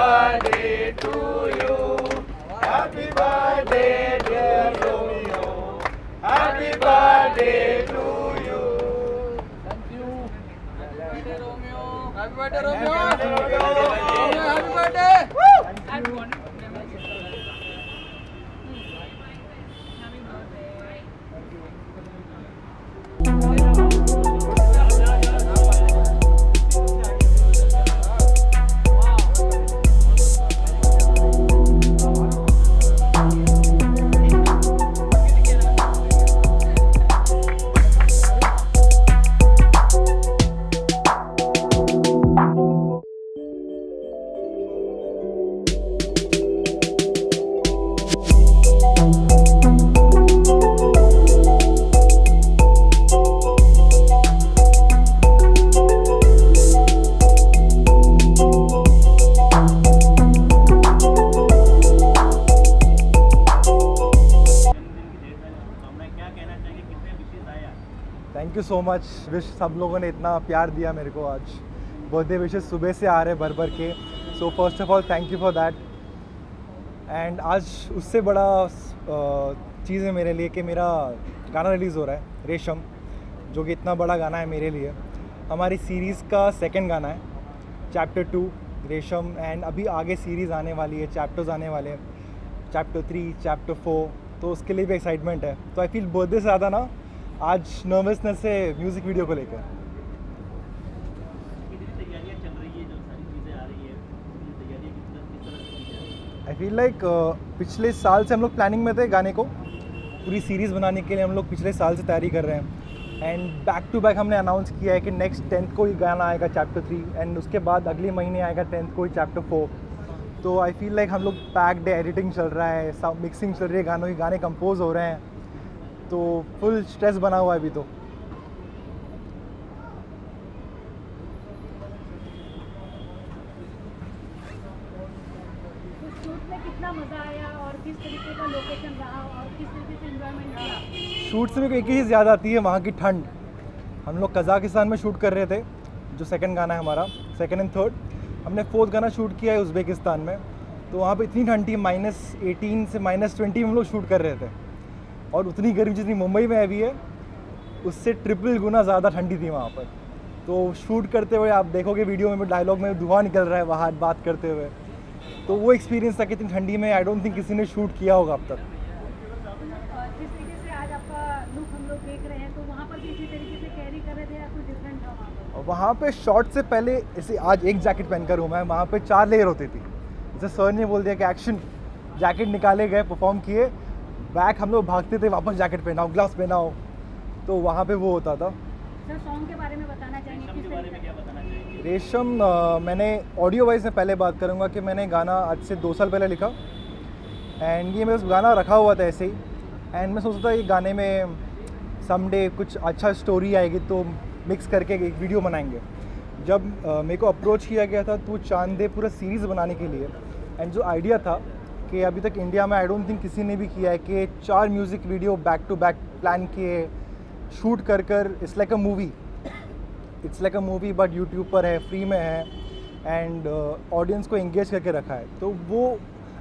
birthday to you. Happy birthday, dear Romeo. Happy birthday to you. Thank you. Happy birthday, Romeo. Happy birthday, Romeo. Happy birthday. Thank you. Thank you so much wish सब लोगों ने इतना प्यार दिया मेरे को। आज birthday wishes सुबह से आ रहे भर भर के, so first of all thank you for that. And आज उससे बड़ा चीज़ है मेरे लिए कि मेरा गाना रिलीज़ हो रहा है रेशम, जो कि इतना बड़ा गाना है मेरे लिए। हमारी सीरीज़ का सेकंड गाना है चैप्टर 2 रेशम, एंड अभी आगे सीरीज़ आने वाली है, चैप्टर्स आने वाले हैं, चैप्टर 3 चैप्टर 4, तो उसके लिए भी एक्साइटमेंट है। तो आई फील बर्थडे से ज़्यादा ना आज नर्वसनेस है म्यूज़िक वीडियो को लेकर। आई फील लाइक पिछले साल से हम लोग प्लानिंग में थे गाने को, पूरी सीरीज़ बनाने के लिए हम लोग पिछले साल से तैयारी कर रहे हैं। एंड बैक टू बैक हमने अनाउंस किया है कि नेक्स्ट 10th को ही गाना आएगा चैप्टर 3, एंड उसके बाद अगले महीने आएगा 10th को ही चैप्टर 4। तो आई फील लाइक हम लोग पैक्ड, एडिटिंग चल रहा है, साउंड मिक्सिंग चल रही है गानों की, गाने कंपोज हो रहे हैं, तो फुल स्ट्रेस बना हुआ है अभी। तो शूट में कितना मजा आया और किस तरीके का लोकेशन रहा और किस तरीके से एंजॉयमेंट किया? शूट से मेरे को एक ही चीज़ याद आती है, वहाँ की ठंड। हम लोग कज़ाकिस्तान में शूट कर रहे थे, जो सेकंड गाना है हमारा, सेकंड एंड थर्ड। हमने फोर्थ गाना शूट किया है उज़्बेकिस्तान में, तो वहाँ पे इतनी ठंड थी, -18 से -20 में हम लोग शूट कर रहे थे, और उतनी गर्मी जितनी मुंबई में अभी है उससे ट्रिपल गुना ज़्यादा ठंडी थी वहाँ पर। तो शूट करते हुए आप देखोगे वीडियो में, डायलॉग में धुआं निकल रहा है बाहर बात करते हुए, तो वो एक्सपीरियंस था कि इतनी ठंडी में आई डोंट थिंक किसी ने शूट किया होगा अब तक। जिस तरीके से आज आपका लुक हम लोग देख रहे हैं, तो वहाँ पर भी इसी तरीके से कैरी कर रहे थे या कुछ डिफरेंट था वहाँ पर? वहाँ पे शॉट से पहले ऐसे आज एक जैकेट पहनकर हूँ मैं, वहाँ पे 4 लेयर होती थी। जैसे सर ने बोल दिया कि एक्शन, जैकेट निकाले गए, परफॉर्म किए, बैक हम लोग भागते थे वापस जैकेट पहनाओ, ग्लव्स पहनाओ, तो वहाँ पे वो होता था। सर सॉन्ग के बारे में बताना चाहेंगे, किस तरीके क्या बताना चाहेंगे? रेशम मैंने ऑडियो वाइज में पहले बात करूँगा कि मैंने गाना आज से 2 साल पहले लिखा, एंड ये मैं गाना रखा हुआ था ऐसे ही, एंड मैं सोचता था ये गाने में समडे कुछ अच्छा स्टोरी आएगी तो मिक्स करके एक वीडियो बनाएंगे। जब मेरे को अप्रोच किया गया था तू चांद दे पूरा सीरीज़ बनाने के लिए, एंड जो आइडिया था कि अभी तक इंडिया में आई डोंट थिंक किसी ने भी किया है कि 4 music video back to back plan किए, शूट कर कर, it's like a movie but YouTube पर है, फ्री में है, एंड ऑडियंस को एंगेज करके रखा है। तो वो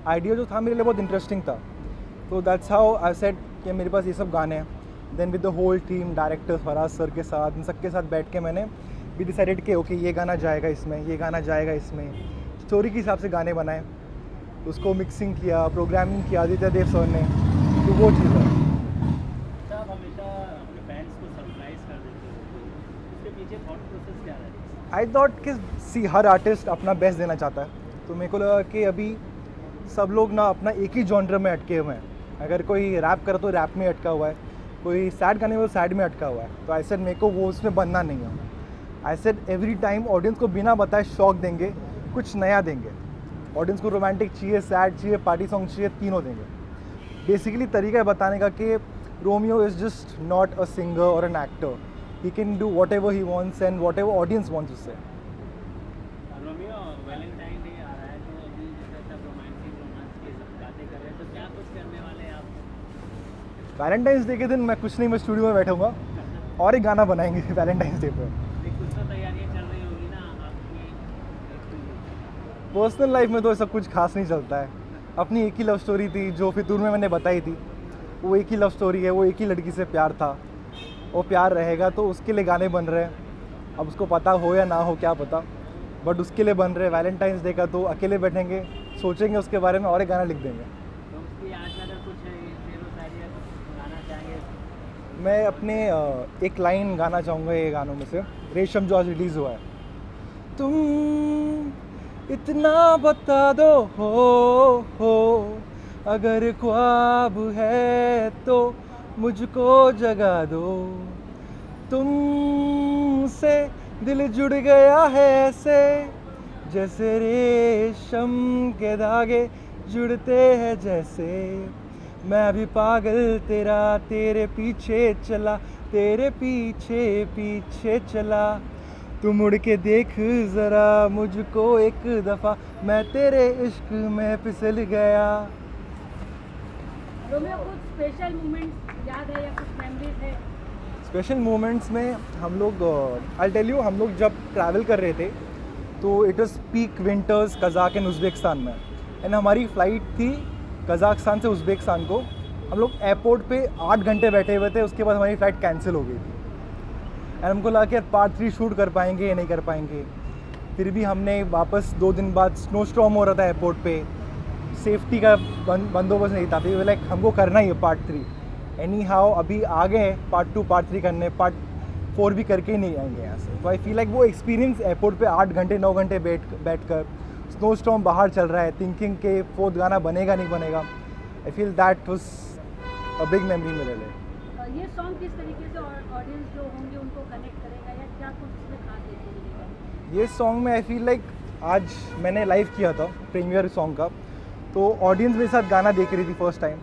आइडिया जो था मेरे लिए बहुत इंटरेस्टिंग था, तो दैट्स हाउ आई सेड कि मेरे पास ये सब गाने हैं। Then with the whole team, director Faraz sir के साथ, इन सबके साथ बैठ के मैंने भी डिसाइडेड कि ओके ये गाना जाएगा इसमें, ये गाना जाएगा इसमें, स्टोरी के हिसाब से गाने बनाए, उसको मिक्सिंग किया, प्रोग्रामिंग किया आदित्य देव सर ने, तो वो चीज़ है। आप हमेशा अपने फैंस को सरप्राइज कर देते हो, उसके पीछे थॉट प्रोसेस क्या है? आई थॉट कि सी हर आर्टिस्ट अपना बेस्ट देना चाहता है, तो मेरे को लगा कि अभी सब लोग ना अपना एक ही जॉनर में अटके हुए हैं। अगर कोई रैप करे तो रैप में अटका हुआ है, कोई सैड गाने में सैड में अटका हुआ है, तो आई सेड मेरे को वो उसमें बनना नहीं है। I said every time audience को बिना बताए शॉक देंगे, कुछ नया देंगे। ऑडियंस को रोमांटिक चाहिए, सैड चाहिए, पार्टी सॉन्ग चाहिए, तीनों देंगे। बेसिकली तरीका है बताने का कि Romeo is just not a singer और an actor, he can do whatever he wants and whatever audience wants to say. Romeo Valentine Day आ रहा है, तो अभी जैसे सब रोमांस के सब बातें कर रहे हैं, तो क्या कुछ करने वाले हैं आप? वैलेंटाइंस डे के दिन मैं कुछ नहीं, मैं स्टूडियो में बैठूंगा और एक गाना बनाएंगे वैलेंटाइंस डे पर। कुछ तो तैयारियां चल रही होगी ना आपकी? पर्सनल लाइफ में तो ऐसा कुछ खास नहीं चलता है। अपनी एक ही लव स्टोरी थी जो फितूर में मैंने बताई थी, वो एक ही लव स्टोरी है, वो एक ही लड़की से प्यार था, वो प्यार रहेगा, तो उसके लिए गाने बन रहे हैं। अब उसको पता हो या ना हो क्या पता, बट उसके लिए बन रहे हैं। वैलेंटाइंस डे का तो अकेले बैठेंगे, सोचेंगे उसके बारे में और एक गाना लिख देंगे। तो उसकी याद में अगर कुछ शेर व शायरी या कुछ गाना चाहेंगे? मैं अपने एक लाइन गाना चाहूँगा ये गानों में से, रेशम जो आज रिलीज़ हुआ है। तुम इतना बता दो हो अगर ख्वाब है तो मुझको जगा दो, तुमसे दिल जुड़ गया है ऐसे जैसे रेशम के धागे जुड़ते हैं जैसे। मैं भी पागल तेरा तेरे पीछे चला, तेरे पीछे पीछे चला, तू मुड़ के देख ज़रा मुझको एक दफ़ा, मैं तेरे इश्क में फिसल गया। रोमियो कुछ स्पेशल मोमेंट्स याद है या कुछ मेमोरीज है? स्पेशल मोमेंट्स में हम लोग आई टेल यू, हम लोग जब ट्रैवल कर रहे थे तो it was peak winters Kazakh and Uzbekistan में, एंड हमारी फ़्लाइट थी कज़ाकिस्तान से उज़्बेकिस्तान को। हम लोग एयरपोर्ट पे 8 घंटे बैठे हुए थे, उसके बाद हमारी फ़्लाइट कैंसिल हो गई थी एंड हमको लगा कि यार पार्ट 3 शूट कर पाएंगे या नहीं कर पाएंगे। फिर भी हमने वापस 2 दिन बाद स्नो स्टॉर्म हो रहा था एयरपोर्ट पे, सेफ्टी का बंदोबस्त नहीं था, फिर लाइक हमको करना ही है पार्ट 3 एनी हाउ। अभी आ गए हैं पार्ट 2 पार्ट 3 करने, पार्ट 4 भी करके ही नहीं आएंगे यहाँ से। तो आई फील लाइक वो एक्सपीरियंस एयरपोर्ट पे 8 घंटे 9 घंटे बैठ कर स्नो स्टॉर्म बाहर चल रहा है, थिंकिंग के 4th गाना बनेगा नहीं बनेगा, I feel that was a big memory मेरे लिए। ये सॉन्ग किस तरीके से ऑडियंस जो होंगे उनको कनेक्ट करेगा या क्या कुछ इसमें खास देखने को मिलेगा? ये सॉन्ग में आई फील लाइक आज मैंने लाइव किया था प्रीमियर सॉन्ग का, तो ऑडियंस मेरे साथ गाना देख रही थी फर्स्ट टाइम,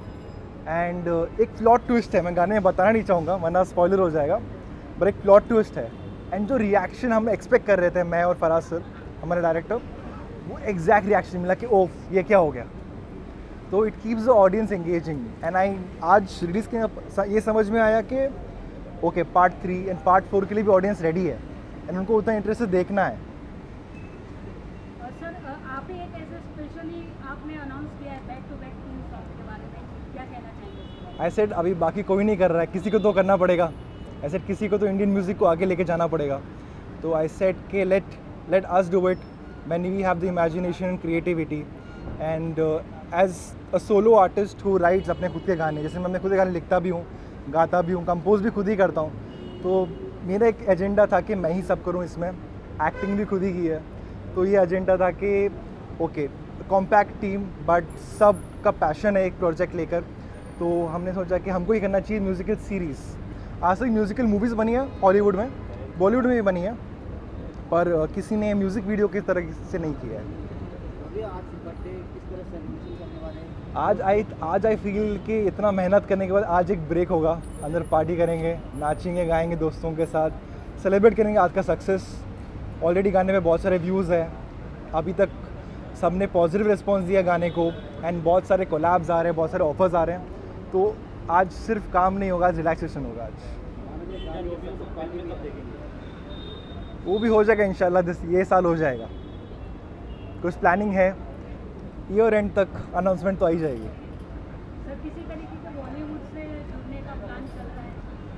एंड एक प्लॉट ट्विस्ट है, मैं गाने में बताना नहीं चाहूँगा वरना स्पॉइलर हो जाएगा, बट एक प्लॉट ट्विस्ट है, एंड जो रिएक्शन हम एक्सपेक्ट कर रहे थे, मैं और फराज सर हमारे डायरेक्टर, वो एग्जैक्ट रिएक्शन मिला कि ओफ ये क्या हो गया। तो it keeps the audience engaging, and I आज रिलीज़ के ये समझ में आया कि ओके पार्ट 3 एंड पार्ट 4 के लिए भी ऑडियंस रेडी है एंड उनको उतना इंटरेस्ट से देखना है। सर आप ही एक ऐसे स्पेशली आपने अनाउंस किया है बैक टू बैक 3 सॉन्ग के बारे में, क्या कहना चाहेंगे? आई सेड अभी बाकी कोई नहीं कर रहा है, किसी को तो करना पड़ेगा, आई सेड किसी को तो इंडियन म्यूज़िक को आगे लेके जाना पड़ेगा। तो आई सेड के let us do it when we have the imagination and creativity, and as a solo artist who writes अपने खुद के गाने, जैसे मैं अपने खुद के गाने लिखता भी हूँ, गाता भी हूँ, कंपोज भी खुद ही करता हूँ, तो मेरा एक एजेंडा था कि मैं ही सब करूँ इसमें, एक्टिंग भी खुद ही की है, तो ये एजेंडा था कि ओके कॉम्पैक्ट टीम बट सब का पैशन है एक प्रोजेक्ट लेकर, तो हमने सोचा कि हमको ही करना चाहिए म्यूज़िकल सीरीज़। आज तक म्यूज़िकल मूवीज़ बनी है हॉलीवुड में, बॉलीवुड में भी बनी है, पर किसी ने म्यूज़िक वीडियो किस तरह से नहीं किया है। आज आई फील कि इतना मेहनत करने के बाद आज एक ब्रेक होगा, अंदर पार्टी करेंगे, नाचेंगे गाएंगे दोस्तों के साथ, सेलिब्रेट करेंगे आज का सक्सेस। ऑलरेडी गाने पे बहुत सारे व्यूज़ हैं, अभी तक सबने पॉजिटिव रिस्पांस दिया गाने को, एंड बहुत सारे कोलैब्स आ रहे हैं, बहुत सारे ऑफर्स आ रहे हैं, तो आज सिर्फ काम नहीं होगा, आज रिलैक्सेशन होगा। आज वो भी हो जाएगा इंशाल्लाह, ये साल हो जाएगा, कुछ प्लानिंग है, ईयर एंड तक अनाउंसमेंट तो आ ही जाएगी। सर किसी तरीके से बॉलीवुड से जुड़ने का प्लान चल रहा है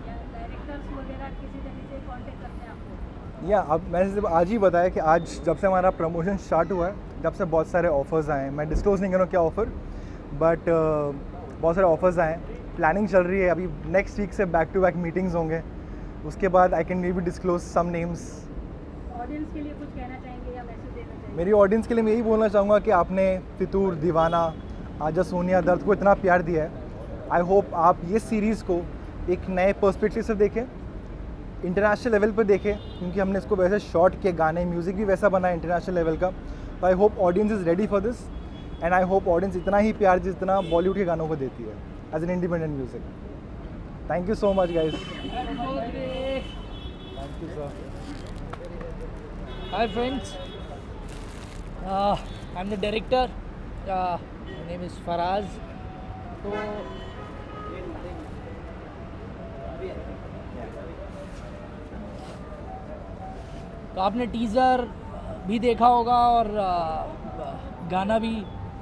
या डायरेक्टर्स वगैरह किसी तरीके से कांटेक्ट करते हैं आपको? या अब मैंने सिर्फ आज ही बताया कि आज जब से हमारा प्रमोशन स्टार्ट हुआ है, जब से बहुत सारे ऑफ़र्स आए हैं, मैं डिस्क्लोज़ नहीं करूँ क्या ऑफ़र, बट बहुत सारे ऑफ़र्स आए हैं, प्लानिंग चल रही है, अभी नेक्स्ट वीक से बैक टू बैक मीटिंग्स होंगे, उसके बाद I can maybe disclose some names. Audience के लिए कुछ कहना चाहेंगे या मैसेज देना चाहेंगे? मेरी ऑडियंस के लिए मैं यही बोलना चाहूँगा कि आपने फितूर, दीवाना, आजा सोनिया, दर्द को इतना प्यार दिया है, आई होप आप ये सीरीज़ को एक नए पर्सपेक्टिव से देखें, इंटरनेशनल लेवल पर देखें, क्योंकि हमने इसको वैसे शॉर्ट किए, गाने म्यूज़िक भी वैसा बना है इंटरनेशनल लेवल का। तो I hope audience is ready for this, and I hope audience इतना ही प्यार जितना बॉलीवुड के गानों को देती है as an independent music. Thank you so much guys. Thank you sir. Hi friends, I'm the director. My name is Faraz. तो आपने टीज़र भी देखा होगा और गाना भी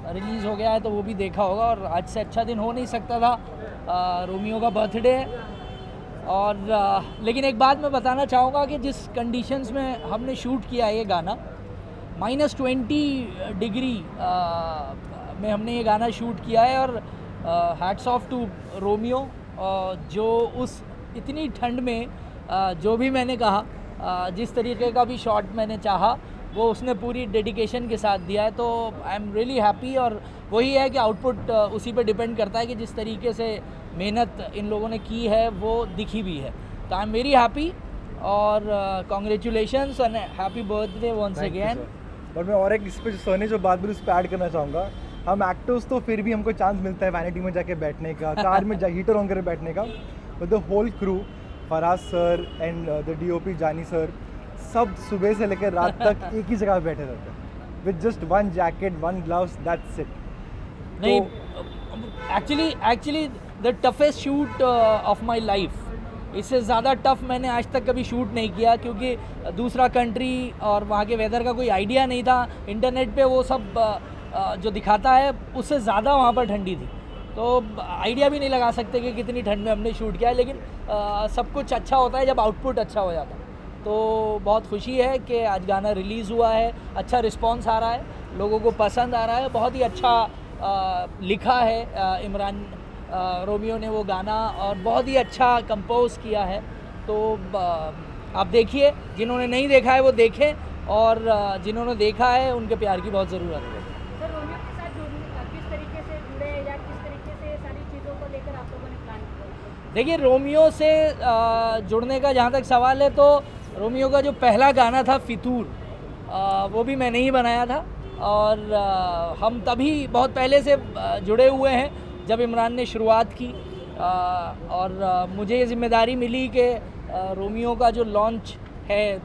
रिलीज़ हो गया है तो वो भी देखा होगा। और आज से अच्छा दिन हो नहीं सकता था, रोमियो का बर्थडे है। और लेकिन एक बात मैं बताना चाहूँगा कि जिस कंडीशंस में हमने शूट किया है ये गाना, -20 डिग्री में हमने ये गाना शूट किया है। और हैट्स ऑफ टू रोमियो, जो उस इतनी ठंड में जो भी मैंने कहा, जिस तरीके का भी शॉट मैंने चाहा वो उसने पूरी डेडिकेशन के साथ दिया है। तो आई एम रियली हैप्पी। और वही है कि आउटपुट उसी पे डिपेंड करता है कि जिस तरीके से मेहनत इन लोगों ने की है वो दिखी भी है। तो आई एम वेरी हैप्पी और congratulations and happy birthday once again. और मैं और एक इस पर सर ने जो बात बोली उस पर ऐड करना चाहूँगा, हम एक्टर्स तो फिर भी हमको चांस मिलता है वैनिटी में जाके बैठने का, कार में हीटर ऑन करके बैठने का, but the whole crew, Faraz sir and the DOP Jani sir, सब सुबह से लेकर रात तक एक ही जगह बैठे रहते हैं with just 1 jacket 1 gloves, that's it. नहीं, actually the toughest shoot of my life, इससे ज़्यादा टफ मैंने आज तक कभी शूट नहीं किया, क्योंकि दूसरा कंट्री और वहाँ के वेदर का कोई आइडिया नहीं था। इंटरनेट पे वो सब जो दिखाता है उससे ज़्यादा वहाँ पर ठंडी थी, तो आइडिया भी नहीं लगा सकते कि कितनी ठंड में हमने शूट किया है। लेकिन सब कुछ अच्छा होता है जब आउटपुट अच्छा हो जाता है। तो बहुत खुशी है कि आज गाना रिलीज़ हुआ है, अच्छा रिस्पॉन्स आ रहा है, लोगों को पसंद आ रहा है, बहुत ही अच्छा लिखा है इमरान रोमियो ने वो गाना, और बहुत ही अच्छा कंपोज किया है। तो आप देखिए, जिन्होंने नहीं देखा है वो देखें, और जिन्होंने देखा है उनके प्यार की बहुत ज़रूरत है। सर, रोमियो के साथ किस तरीके से जुड़े या किस तरीके से सारी चीज़ों को लेकर आप लोगों ने प्लान किया? देखिए, रोमियो से जुड़ने का जहाँ तक सवाल है, तो रोमियो का जो पहला गाना था फितूर, वो भी मैंने ही बनाया था। और हम तभी बहुत पहले से जुड़े हुए हैं जब इमरान ने शुरुआत की। और मुझे ये जिम्मेदारी मिली कि रोमियो का जो लॉन्च है,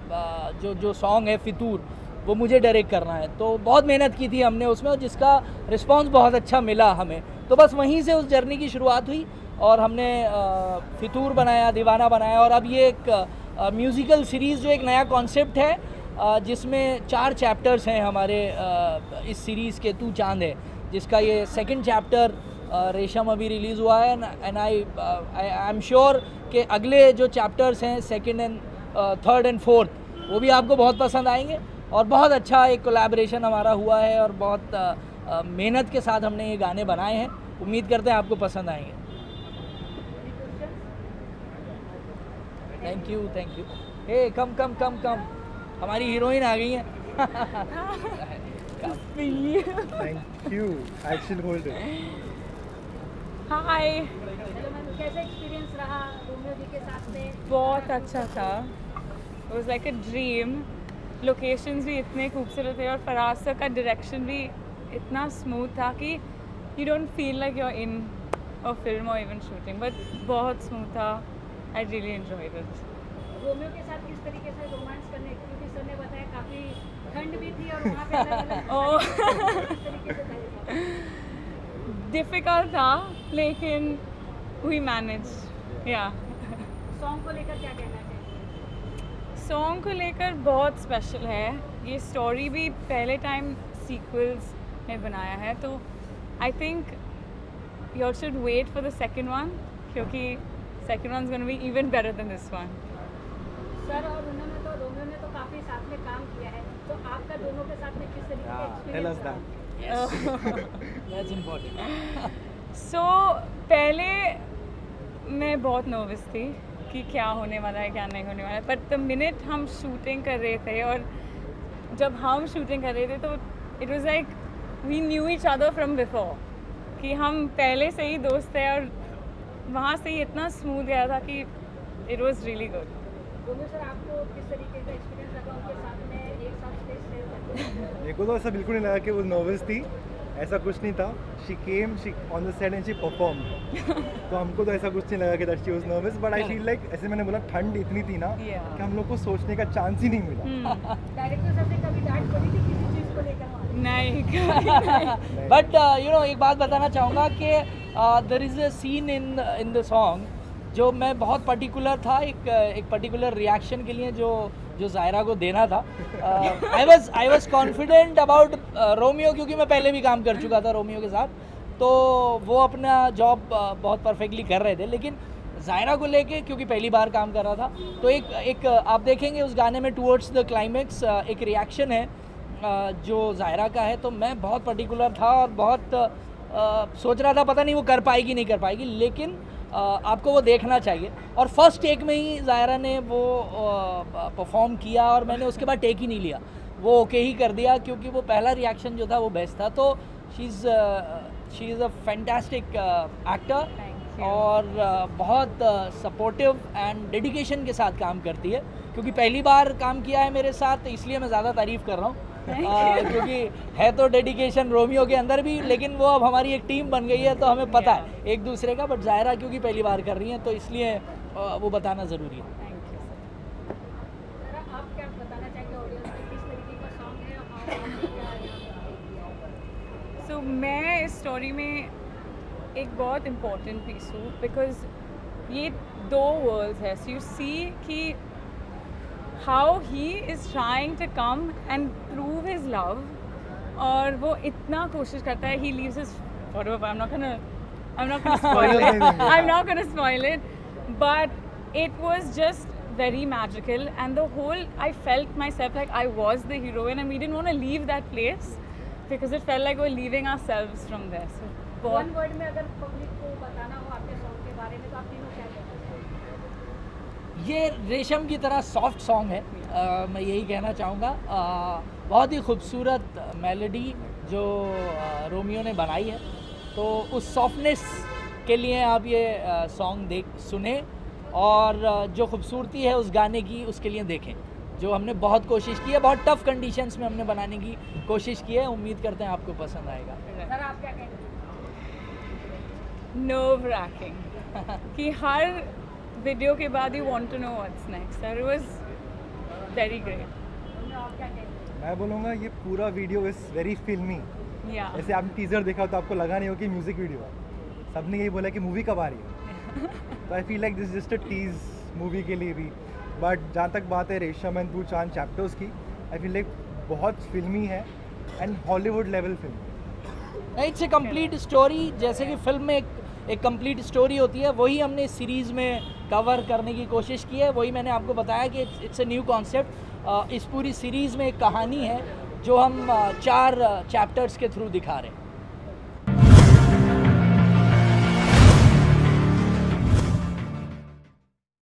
जो सॉन्ग है फितूर, वो मुझे डायरेक्ट करना है। तो बहुत मेहनत की थी हमने उसमें, और जिसका रिस्पांस बहुत अच्छा मिला हमें। तो बस वहीं से उस जर्नी की शुरुआत हुई और हमने फितूर बनाया, दीवाना बनाया। और अब ये एक म्यूज़िकल सीरीज़, जो एक नया कॉन्सेप्ट है, जिसमें 4 चैप्टर्स हैं हमारे इस सीरीज़ के। तू चांद है, जिसका ये 2nd चैप्टर रेशम अभी रिलीज़ हुआ है। एंड आई एम श्योर कि अगले जो चैप्टर्स हैं 2nd and 3rd and 4th, वो भी आपको बहुत पसंद आएंगे। और बहुत अच्छा एक कोलैबोरेशन हमारा हुआ है, और बहुत मेहनत के साथ हमने ये गाने बनाए हैं। उम्मीद करते हैं आपको पसंद आएंगे। Thank you. हे कम, हमारी हीरोइन आ गई हैं। थैंक यू, आई शिल hold it. Hi, hello ma'am, कैसा एक्सपीरियंस रहा रोमियो जी के साथ में? बहुत अच्छा था। It was like a dream. Locations भी इतने खूबसूरत थे, और फराज सर का डायरेक्शन भी इतना स्मूथ था कि you don't feel like you are in a film और इवन शूटिंग, बट बहुत स्मूथ था। I really enjoyed it. Romeo के साथ किस तरीके से रोमांस करने, क्योंकि सर ने बताया काफ़ी ठंड भी थी और वहाँ पे अलग-अलग किस तरीके से था? डिफ़िकल्ट था, लेकिन वी मैनेज। या सॉन्ग को लेकर क्या कहना चाहिए? सॉन्ग को लेकर बहुत स्पेशल है। ये स्टोरी भी पहले टाइम सीक्वल्स में बनाया है, तो I think you all should wait for the second one, क्योंकि second one is gonna be even better than this one. Sir और रोमियो ने तो काफ़ी साथ में काम किया है, तो आपका दोनों के साथ में किस तरीके का एक्सपीरियंस रहा? That's important. सो पहले मैं बहुत नर्वस थी कि क्या होने वाला है, क्या नहीं होने वाला है, बट द मिनट हम शूटिंग कर रहे थे, और जब हम शूटिंग कर रहे थे, तो it was like we knew each other from before, कि हम पहले से ही दोस्त थे, और वहाँ से ही इतना स्मूथ गया था कि it was really good. Romeo sir, आपको किस तरीके का एक्सपीरियंस रहा उनके साथ में एक साथ स्टेज शेयर करते? मेरे को तो ऐसा बिल्कुल नहीं लगा कि वो नर्वस थी, ऐसा कुछ नहीं था। She came on the set and she perform. तो हमको तो ऐसा कुछ नहीं लगा कि that she was nervous, but I feel like, ऐसे मैंने बोला, ठंड इतनी थी ना कि हम लोग को सोचने का चांस ही नहीं मिला। डायरेक्टर सर से कभी डांट पड़ी थी किसी चीज़ को लेकर? नहीं। बट यू नो, एक बात बताना चाहूँगा कि there is a scene in the song जो मैं बहुत पर्टिकुलर था, एक पर्टिकुलर रिएक्शन के लिए जो जो जायरा को देना था। I was confident about Romeo, क्योंकि मैं पहले भी काम कर चुका था रोमियो के साथ, तो वो अपना जॉब बहुत परफेक्टली कर रहे थे। लेकिन जायरा को लेके, क्योंकि पहली बार काम कर रहा था, तो एक आप देखेंगे उस गाने में टूवर्ड्स द क्लाइमेक्स एक रिएक्शन है जो जायरा का है। तो मैं बहुत पर्टिकुलर था और बहुत सोच रहा था पता नहीं वो कर पाएगी नहीं कर पाएगी, लेकिन आपको वो देखना चाहिए। और फर्स्ट टेक में ही जायरा ने वो परफॉर्म किया और मैंने उसके बाद टेक ही नहीं लिया, वो ओके ही कर दिया, क्योंकि वो पहला रिएक्शन जो था वो बेस्ट था। तो she is a fantastic actor और बहुत सपोर्टिव एंड डेडिकेशन के साथ काम करती है, क्योंकि पहली बार काम किया है मेरे साथ, इसलिए मैं ज़्यादा तारीफ़ कर रहा हूँ। क्योंकि है तो डेडिकेशन रोमियो के अंदर भी, लेकिन वो अब हमारी एक टीम बन गई है तो हमें पता है एक दूसरे का। बट जायरा क्योंकि पहली बार कर रही हैं तो इसलिए वो बताना ज़रूरी है। जरा आप क्या बताना चाहेंगे ऑडियंस को, किस तरीके का सॉन्ग है और सो मैं इस स्टोरी में एक बहुत इम्पोर्टेंट पीस हूँ, बिकॉज ये दो वर्ल्ड्स है। सो यू सी कि how he is trying to come and prove his love, और वो इतना कोशिश करता है, he leaves his forever. I'm not gonna spoil it. I'm not gonna spoil it, but it was just very magical, and the whole, I felt myself like I was the heroine and we didn't want to leave that place because it felt like we're leaving ourselves from there. So one word में अगर public को बताना हो आपके song के बारे में तो आप तीनों क्या कहते हैं? ये रेशम की तरह सॉफ्ट सॉन्ग है, मैं यही कहना चाहूँगा। बहुत ही खूबसूरत मेलोडी जो रोमियो ने बनाई है, तो उस सॉफ्टनेस के लिए आप ये सॉन्ग सुने, और जो खूबसूरती है उस गाने की उसके लिए देखें, जो हमने बहुत कोशिश की है, बहुत टफ कंडीशंस में हमने बनाने की कोशिश की है। उम्मीद करते हैं आपको पसंद आएगा। सर आप क्या कहेंगे? nerve wracking कि हर वीडियो के बाद you want to know what's next. It was very great. आप क्या कहेंगे? मैं बोलूँगा ये पूरा वीडियो इज़ वेरी फिल्मी। Yeah. ऐसे आपने टीज़र देखा तो आपको लगा नहीं हो कि म्यूज़िक वीडियो है, सबने यही बोला कि मूवी कब आ रही है। तो I feel like this just a tease movie के लिए भी। बट जहाँ तक बात है रेशम एंड 2 चांद चैप्टर्स की, आई फील लाइक बहुत फिल्मी है and Hollywood level film. It's a complete story, जैसे कि फिल्म में एक कंप्लीट स्टोरी होती है, वही हमने इस सीरीज़ में कवर करने की कोशिश की है। वही मैंने आपको बताया कि इट्स ए न्यू कॉन्सेप्ट। इस पूरी सीरीज़ में एक कहानी है जो हम 4 चैप्टर्स के थ्रू दिखा रहे हैं।